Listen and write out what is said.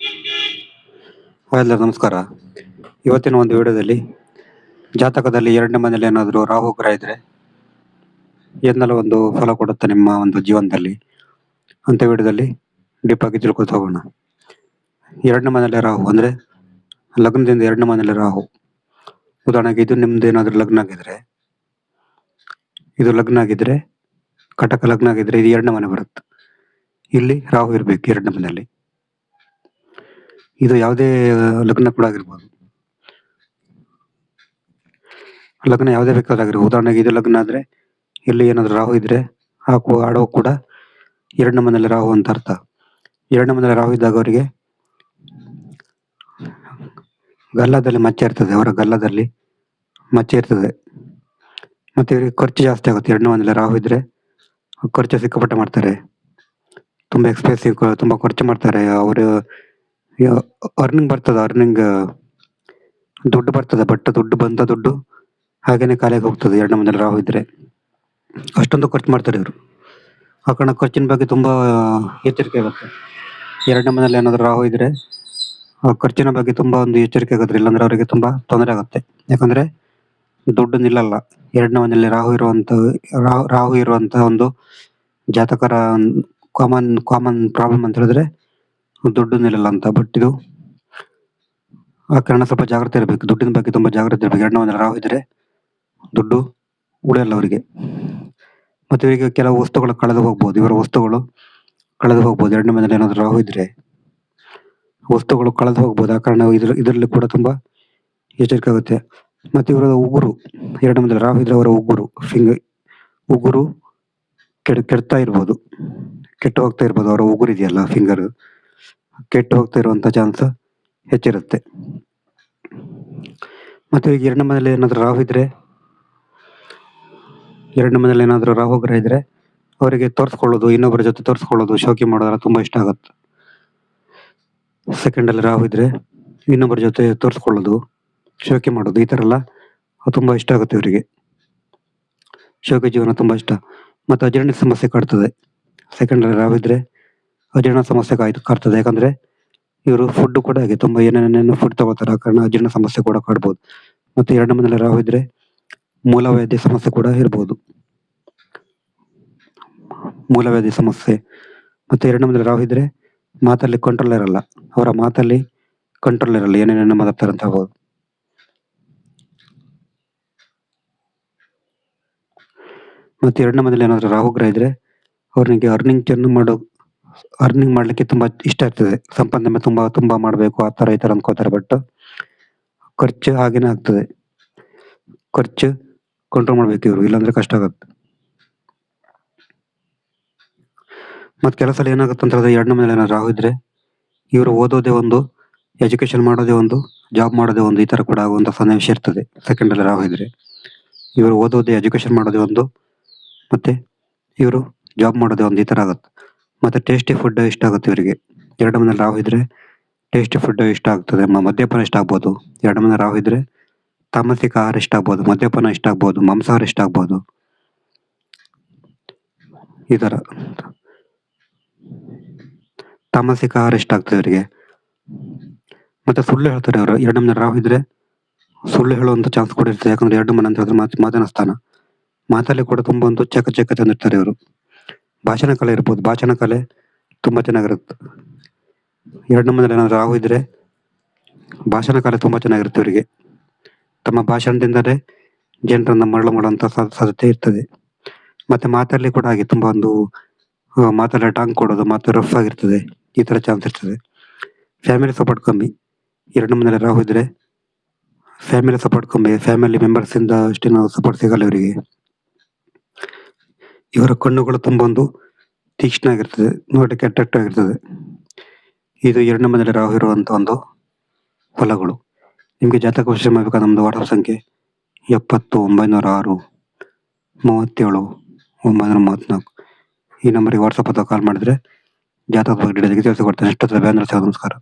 Hi ಎಲ್ಲರಿಗೂ ನಮಸ್ಕಾರ. ಇವತ್ತಿನ ಒಂದು ವಿಡಿಯೋದಲ್ಲಿ ಜಾತಕದಲ್ಲಿ 2ನೇ ಮನೇಲಿ ಏನಾದರೂ ರಾಹು ಗ್ರಹ ಇದ್ರೆ ಏನೆಲ್ಲ ಒಂದು ಫಲ ಕೊಡುತ್ತೆ ನಿಮ್ಮ ಒಂದು ಜೀವನದಲ್ಲಿ ಅಂತ ವಿಡಿಯೋದಲ್ಲಿ ಡೀಪ್ ಆಗಿ ತಿಳ್ಕೊತ ಹೋಗೋಣ. 2ನೇ ಮನೇಲಿ ರಾಹು ಅಂದ್ರೆ ಲಗ್ನದಿಂದ 2ನೇ ಮನೇಲಿ ರಾಹು. ಉದಾಹರಣೆಗೆ ಇದು ನಿಮ್ದು ಏನಾದರೂ ಲಗ್ನ ಆಗಿದ್ರೆ ಕಟಕ ಲಗ್ನ ಆಗಿದ್ರೆ ಇದು 2ನೇ ಮನೆ ಬರುತ್ತೆ. ಇಲ್ಲಿ ರಾಹು ಇರ್ಬೇಕು 2ನೇ ಮನೆಯಲ್ಲಿ. ಇದು ಯಾವುದೇ ಲಗ್ನ ಕೂಡ ಆಗಿರ್ಬೋದು, ಲಗ್ನ ಯಾವುದೇ ಬೇಕಾದಾಗಿರ್ಬೋದು. ಉದಾಹರಣೆಗೆ ಇದು ಲಗ್ನ ಆದ್ರೆ ಇಲ್ಲಿ ಏನಾದ್ರು ರಾಹು ಇದ್ರೆ ಆಡೋ ಕೂಡ 2ನೇ ಮನೇಲಿ ರಾಹು ಅಂತ ಅರ್ಥ. 2ನೇ ಮನೇಲಿ ರಾಹು ಇದ್ದಾಗ ಅವರಿಗೆ ಗಲ್ಲದಲ್ಲಿ ಮಚ್ಚೆ ಇರ್ತದೆ, ಅವರ ಗಲ್ಲದಲ್ಲಿ ಮಚ್ಚೆ ಇರ್ತದೆ. ಮತ್ತೆ ಇವರಿಗೆ ಖರ್ಚು ಜಾಸ್ತಿ ಆಗುತ್ತೆ. 2ನೇ ಮನೇಲಿ ರಾಹು ಇದ್ರೆ ಖರ್ಚು ಸಿಕ್ಕಾಪಟ್ಟೆ ಮಾಡ್ತಾರೆ, ತುಂಬಾ ಎಕ್ಸ್ಪೆನ್ಸಿವ್, ತುಂಬಾ ಖರ್ಚು ಮಾಡ್ತಾರೆ. ಅವರು ಅರ್ನಿಂಗ್ ದುಡ್ಡು ಬರ್ತದೆ, ಬಟ್ ದುಡ್ಡು ಹಾಗೇನೆ ಖಾಲಿಯಾಗಿ ಹೋಗ್ತದೆ. 2ನೇ ಮನೇಲಿ ರಾಹು ಇದ್ರೆ ಅಷ್ಟೊಂದು ಖರ್ಚು ಮಾಡ್ತಾರೆ ಇವರು. ಆ ಕಾರಣ ಖರ್ಚಿನ ಬಗ್ಗೆ ತುಂಬಾ ಎಚ್ಚರಿಕೆ ಆಗುತ್ತೆ. 2ನೇ ಮನೇಲಿ ಏನಾದ್ರು ರಾಹು ಇದ್ರೆ ಖರ್ಚಿನ ಬಗ್ಗೆ ತುಂಬಾ ಒಂದು ಎಚ್ಚರಿಕೆ ಆಗುತ್ತೆ, ಇಲ್ಲಾಂದ್ರೆ ಅವರಿಗೆ ತುಂಬಾ ತೊಂದರೆ ಆಗುತ್ತೆ. ಯಾಕಂದ್ರೆ ದುಡ್ಡು ನಿಲ್ಲಲ್ಲ. 2ನೇ ಮನೆಯಲ್ಲಿ ರಾಹು ಇರುವಂತ ಒಂದು ಜಾತಕರ ಕಾಮನ್ ಪ್ರಾಬ್ಲಮ್ ಅಂತ ಹೇಳಿದ್ರೆ ದುಡ್ಡು ನಿಲ್ಲಲ್ಲ ಅಂತ. ಬಟ್ ಇದು ಆ ಕಾರಣ ಸ್ವಲ್ಪ ಜಾಗ್ರತೆ ಇರಬೇಕು, ದುಡ್ಡಿನ ಬಗ್ಗೆ ತುಂಬಾ ಜಾಗ್ರತೆ ಇರಬೇಕು. 2ನೇ ಮನೇಲಿ ರಾಹು ಇದ್ರೆ ದುಡ್ಡು ಉಳಿಯಲ್ಲ ಅವರಿಗೆ. ಮತ್ತೆ ಇವರಿಗೆ ಕೆಲವು ವಸ್ತುಗಳು ಕಳೆದು ಹೋಗ್ಬೋದು, ಇವರ ವಸ್ತುಗಳು ಕಳೆದು ಹೋಗ್ಬೋದು. 2ನೇ ಮನೇಲಿ ಏನಾದ್ರು ರಾಹು ಇದ್ರೆ ವಸ್ತುಗಳು ಕಳೆದು ಹೋಗ್ಬೋದು. ಆ ಕಾರಣ ಇದರಲ್ಲಿ ಕೂಡ ತುಂಬಾ ಎಚ್ಚರಿಕೆ ಆಗುತ್ತೆ. ಮತ್ತೆ ಇವರ ಉಗುರು, 2ನೇ ಮನೇಲಿ ರಾಹು ಇದ್ರೆ ಅವರ ಉಗುರು ಕೆಡ್ತಾ ಇರ್ಬೋದು, ಕೆಟ್ಟು ಹೋಗ್ತಾ ಇರ್ಬೋದು. ಅವರ ಉಗುರು ಇದೆಯಲ್ಲ, ಫಿಂಗರ್ ಕೆಟ್ಟು ಹೋಗ್ತಾ ಇರುವಂತ ಚಾನ್ಸ್ ಹೆಚ್ಚಿರುತ್ತೆ. ಮತ್ತೆ ಈಗ 2ನೇ ಮನೇಲಿ ಏನಾದ್ರು ರಾಹು ಇದ್ರೆ, 2ನೇ ಮನೇಲಿ ಏನಾದ್ರು ರಾಹು ಗ್ರಹ ಇದ್ರೆ ಅವರಿಗೆ ತೋರಿಸ್ಕೊಳ್ಳೋದು, ಇನ್ನೊಬ್ಬರ ಜೊತೆ ತೋರಿಸ್ಕೊಳ್ಳೋದು, ಶೋಕಿ ಮಾಡೋದ್ರ ತುಂಬಾ ಇಷ್ಟ ಆಗುತ್ತೆ. ಸೆಕೆಂಡಲ್ಲಿ ರಾಹು ಇದ್ರೆ ಇನ್ನೊಬ್ಬರ ಜೊತೆ ತೋರಿಸ್ಕೊಳ್ಳೋದು, ಶೋಕಿ ಮಾಡೋದು, ಈ ತರ ಎಲ್ಲ ತುಂಬಾ ಇಷ್ಟ ಆಗುತ್ತೆ ಇವರಿಗೆ. ಶೋಕಿ ಜೀವನ ತುಂಬಾ ಇಷ್ಟ. ಮತ್ತೆ ಅಜೀರ್ಣ ಸಮಸ್ಯೆ ಕಾಡ್ತದೆ. ಸೆಕೆಂಡಲ್ಲಿ ರಾಹು ಇದ್ರೆ ಅಜೀರ್ಣ ಸಮಸ್ಯೆ ಕಾಡ್ತದೆ. ಯಾಕಂದ್ರೆ ಇವರು ಫುಡ್ ಕೂಡ ಹಾಗೆ ತುಂಬಾ ಏನೇನೇನು ಫುಡ್ ತಗೋತಾರೆ, ಆ ಕಾರಣ ಅಜೀರ್ಣ ಸಮಸ್ಯೆ ಕೂಡ ಕಾಡ್ಬೋದು. ಮತ್ತೆ 2ನೇ ಮನೇಲಿ ರಾಹು ಇದ್ರೆ ಮೂಲವ್ಯಾಧಿ ಸಮಸ್ಯೆ ಕೂಡ ಇರ್ಬೋದು, ಮೂಲವ್ಯಾಧಿ ಸಮಸ್ಯೆ. ಮತ್ತೆ 2ನೇ ಮನೇಲಿ ರಾಹು ಇದ್ರೆ ಮಾತಲ್ಲಿ ಕಂಟ್ರೋಲ್ ಇರಲ್ಲ, ಅವರ ಮಾತಲ್ಲಿ ಕಂಟ್ರೋಲ್ ಇರಲ್ಲ, ಏನೇನೇನು ಮಾತಾಡ್ತಾರೆ ಅಂತ ಹೇಳ್ಬೋದು. ಮತ್ತೆ 2ನೇ ಮನೇಲಿ ಏನಾದ್ರು ರಾಹು ಗ್ರಹ ಇದ್ರೆ ಅವ್ರಿಗೆ ಅರ್ನಿಂಗ್ ಮಾಡ್ಲಿಕ್ಕೆ ತುಂಬಾ ಇಷ್ಟ ಇರ್ತದೆ. ಸಂಪಾದನೆ ತುಂಬಾ ಮಾಡ್ಬೇಕು, ಆ ತರ ಈ ತರ ಅನ್ಕೋತಾರೆ. ಬಟ್ ಖರ್ಚು ಹಾಗೇನೆ ಆಗ್ತದೆ. ಖರ್ಚು ಕಂಟ್ರೋಲ್ ಮಾಡ್ಬೇಕು ಇವರು, ಇಲ್ಲಾಂದ್ರೆ ಕಷ್ಟ ಆಗುತ್ತೆ. ಮತ್ತೆ ಕೆಲಸ ಏನಾಗುತ್ತೆ ಅಂತ ಹೇಳಿದ್ರೆ 2ನೇ ಮನೇಲಿ ಏನಾದ್ರು ರಾಹು ಇದ್ರೆ ಇವರು ಓದೋದೇ ಒಂದು, ಎಜುಕೇಶನ್ ಮಾಡೋದೇ ಒಂದು, ಜಾಬ್ ಮಾಡೋದೇ ಒಂದು, ಈ ತರ ಕೂಡ ಆಗುವಂತ ಸನ್ನಿವೇಶ ಇರ್ತದೆ. ಸೆಕೆಂಡಲ್ಲಿ ರಾಹು ಇದ್ರೆ ಇವರು ಓದೋದೇ, ಎಜುಕೇಶನ್ ಮಾಡೋದೇ ಒಂದು, ಮತ್ತೆ ಇವರು ಜಾಬ್ ಮಾಡೋದೇ ಒಂದು, ಈ ತರ ಆಗುತ್ತೆ. ಮತ್ತೆ ಟೇಸ್ಟಿ ಫುಡ್ ಇಷ್ಟ ಆಗುತ್ತೆ ಇವರಿಗೆ. 2ನೇ ಮನೇಲಿ ರಾಹು ಇದ್ರೆ ಟೇಸ್ಟಿ ಫುಡ್ ಇಷ್ಟ ಆಗ್ತದೆ. ಮದ್ಯಪಾನ ಇಷ್ಟ ಆಗ್ಬೋದು. 2ನೇ ಮನೇಲಿ ರಾಹು ಇದ್ರೆ ತಾಮಸಿಕ ಆಹಾರ ಇಷ್ಟ ಆಗ್ಬೋದು, ಮದ್ಯಪಾನ ಇಷ್ಟ ಆಗ್ಬೋದು, ಮಾಂಸಾಹಾರ ಇಷ್ಟ ಆಗ್ಬೋದು, ಈ ತರ ತಾಮಸಿಕ ಆಹಾರ ಇಷ್ಟ ಆಗ್ತದೆ ಇವರಿಗೆ. ಮತ್ತೆ ಸುಳ್ಳು ಹೇಳ್ತಾರೆ ಅವರು. 2ನೇ ಮನೇಲಿ ರಾಹು ಇದ್ರೆ ಸುಳ್ಳು ಹೇಳುವಂತ ಚಾನ್ಸ್ ಕೂಡ ಇರ್ತದೆ. ಯಾಕಂದ್ರೆ 2ನೇ ಮನೆ ಅಂತ ಹೇಳಿದ್ರೆ ಮಾತಿನ ಸ್ಥಾನ. ಮಾತಲ್ಲಿ ಕೂಡ ತುಂಬಾ ಒಂದು ಚಕಚಕತೆ ತಂದಿರ್ತಾರೆ ಇವರು. ಭಾಷಣ ಕಲೆ ಇರ್ಬೋದು, ಭಾಷಣ ಕಲೆ ತುಂಬಾ ಚೆನ್ನಾಗಿರುತ್ತೆ. 2ನೇ ಮನೇಲಿ ಏನಾದ್ರು ರಾಹು ಇದ್ರೆ ಭಾಷಣ ಕಲೆ ತುಂಬಾ ಚೆನ್ನಾಗಿರುತ್ತೆ ಇವರಿಗೆ. ತಮ್ಮ ಭಾಷಣದಿಂದಲೇ ಜನರನ್ನ ಮರಳು ಮಾಡುವಂತ ಸಾಧ್ಯತೆ ಇರ್ತದೆ. ಮತ್ತೆ ಮಾತಲ್ಲಿ ಕೂಡ ಹಾಗೆ ತುಂಬಾ ಒಂದು ಮಾತಲ್ಲಿ ಟಾಂಗ್ ಕೊಡೋದು, ಮಾತು ರಫ್ ಆಗಿರ್ತದೆ, ಈ ತರ ಚಾನ್ಸ್ ಇರ್ತದೆ. ಫ್ಯಾಮಿಲಿ ಸಪೋರ್ಟ್ ಕಮ್ಮಿ. 2ನೇ ಮನೇಲಿ ರಾಹು ಇದ್ರೆ ಫ್ಯಾಮಿಲಿ ಸಪೋರ್ಟ್ ಕಮ್ಮಿ, ಫ್ಯಾಮಿಲಿ ಮೆಂಬರ್ಸ್ ಇಂದ ಅಷ್ಟೇನು ಸಪೋರ್ಟ್ ಸಿಗಲ್ಲ ಇವರಿಗೆ. ಇವರ ಕಣ್ಣುಗಳು ತುಂಬಾ ಒಂದು ತೀಕ್ಷ್ಣ ಆಗಿರ್ತದೆ, ನೋಟಕ್ಕೆ ಅಟ್ರಾಕ್ಟಿವ್ ಆಗಿರ್ತದೆ. ಇದು 2ನೇ ಮನೇಲಿ ರಾಹು ಇರುವಂತ ಒಂದು ಫಲಗಳು. ನಿಮ್ಗೆ ಜಾತಕ ವಿಶ್ಲೇಷಣೆ ಮಾಡ್ಬೇಕಾದ್ರೆ ನಮ್ದು ವಾಟ್ಸ್ಆಪ್ ಸಂಖ್ಯೆ 70 906 37 934 ಈ ನಂಬರಿಗೆ ವಾಟ್ಸ್ಆಪ್ ಅಥವಾ ಕಾಲ್ ಮಾಡಿದ್ರೆ ಜಾತಕದ ಬಗ್ಗೆ ತಿಳಿಸಿಕೊಡ್ತೇನೆ. ನಮಸ್ಕಾರ.